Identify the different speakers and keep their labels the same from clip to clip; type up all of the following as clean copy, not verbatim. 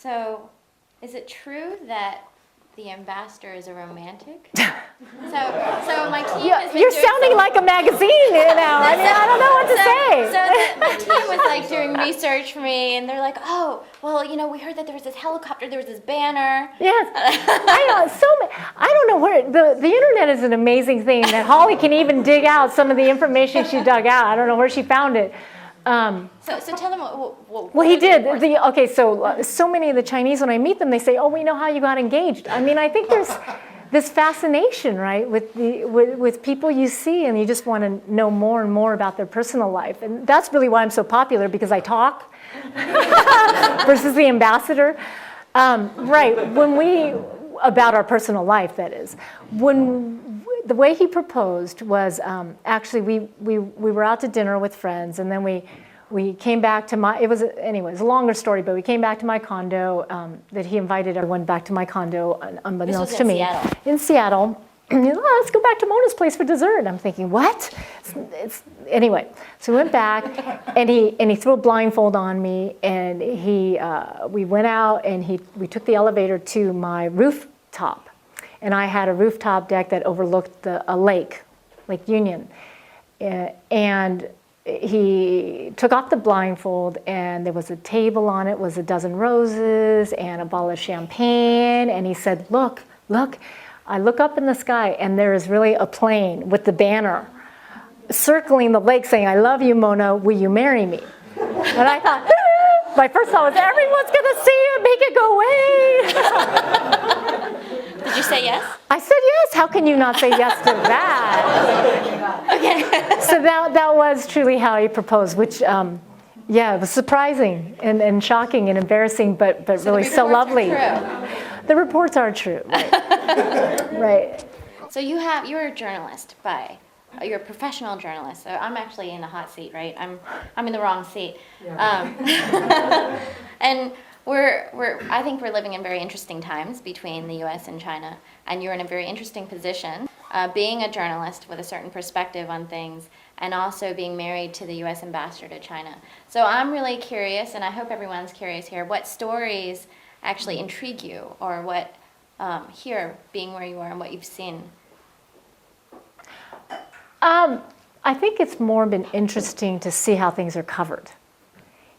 Speaker 1: So, is it true that the ambassador is a romantic? so my team has been
Speaker 2: You're
Speaker 1: doing
Speaker 2: sounding like a magazine now. I mean, I don't know what to say.
Speaker 1: So my team was like doing research for me, and they're like, "Oh, well, we heard that there was this helicopter, there was this banner."
Speaker 2: Yes, I know. I don't know where the internet is an amazing thing that Holly can even dig out some of the information she dug out. I don't know where she found it.
Speaker 1: So tell them what
Speaker 2: well, he did. So many of the Chinese, when I meet them, they say, "Oh, we know how you got engaged." I mean, I think there's this fascination, right, with people you see, and you just want to know more and more about their personal life, and that's really why I'm so popular, because I talk versus the ambassador, right? About our personal life, that is. The way he proposed was actually we were out to dinner with friends, and then we came back to it was a longer story, but we came back to my condo, that he invited everyone back to my condo, unbeknownst to me.
Speaker 1: Seattle.
Speaker 2: In Seattle. Let's go back to Mona's place for dessert. I'm thinking, what? Anyway, so we went back, and he threw a blindfold on me, and we went out, and we took the elevator to my rooftop, and I had a rooftop deck that overlooked a Lake Union, and he took off the blindfold, and there was a table on it, was a dozen roses and a bottle of champagne, and he said, look. I look up in the sky, and there is really a plane with the banner circling the lake saying, "I love you, Mona, will you marry me?" And I thought, my first thought was, everyone's going to see it, make it go away.
Speaker 1: Did you say yes?
Speaker 2: I said yes. How can you not say yes to that?
Speaker 1: Okay.
Speaker 2: So that was truly how he proposed, which, it was surprising and shocking and embarrassing, but really so lovely. The reports are true, right? Right.
Speaker 1: So you're a journalist you're a professional journalist. So I'm actually in the hot seat, right? I'm in the wrong seat.
Speaker 2: Yeah.
Speaker 1: And I think we're living in very interesting times between the U.S. and China, and you're in a very interesting position, being a journalist with a certain perspective on things, and also being married to the U.S. ambassador to China. So I'm really curious, and I hope everyone's curious here, what stories actually intrigue you, or what here, being where you are and what you've seen?
Speaker 2: I think it's more been interesting to see how things are covered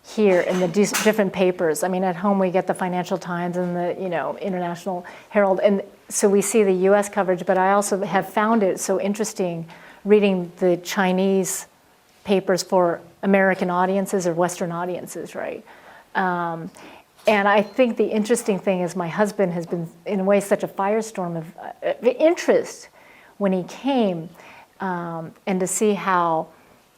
Speaker 2: here in the different papers. I mean, at home we get the Financial Times and the International Herald, and so we see the U.S. coverage, but I also have found it so interesting reading the Chinese papers for American audiences or Western audiences, right? And I think the interesting thing is my husband has been, in a way, such a firestorm of interest when he came, and to see how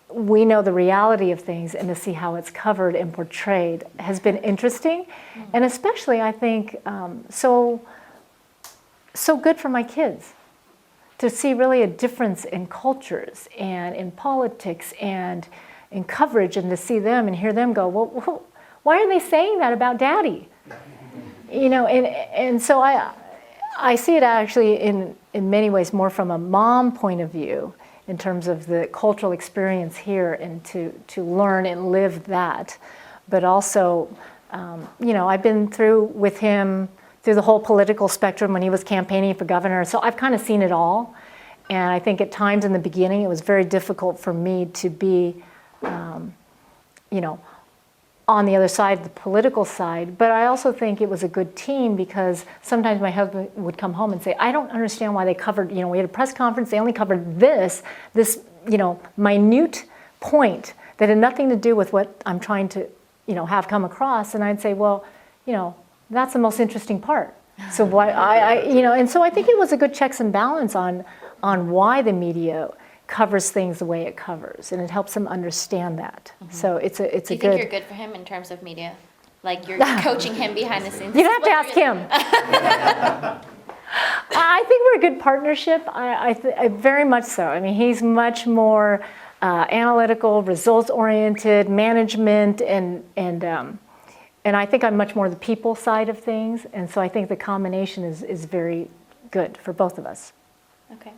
Speaker 2: we know the reality of things and to see how it's covered and portrayed has been interesting. And especially, I think, so good for my kids to see really a difference in cultures and in politics and in coverage, and to see them and hear them go, well, why are they saying that about Daddy? And so I see it actually in many ways more from a mom point of view in terms of the cultural experience here, and to learn and live that. But also, I've been through with him through the whole political spectrum when he was campaigning for governor. So I've kind of seen it all. And I think at times in the beginning, it was very difficult for me to be, on the other side, the political side. But I also think it was a good team, because sometimes my husband would come home and say, I don't understand why they covered, we had a press conference, they only covered this minute point that had nothing to do with what I'm trying to, have come across. And I'd say, well, that's the most interesting part. So why and so I think it was a good checks and balance on why the media covers things the way it covers, and it helps them understand that. Mm-hmm. So it's a good.
Speaker 1: Do you think you're good for him in terms of media? Like you're coaching him behind the scenes?
Speaker 2: You have to ask him. I think we're a good partnership. I very much so. I mean, he's much more analytical, results-oriented, management, and I think I'm much more the people side of things. And so I think the combination is very good for both of us.
Speaker 1: Okay.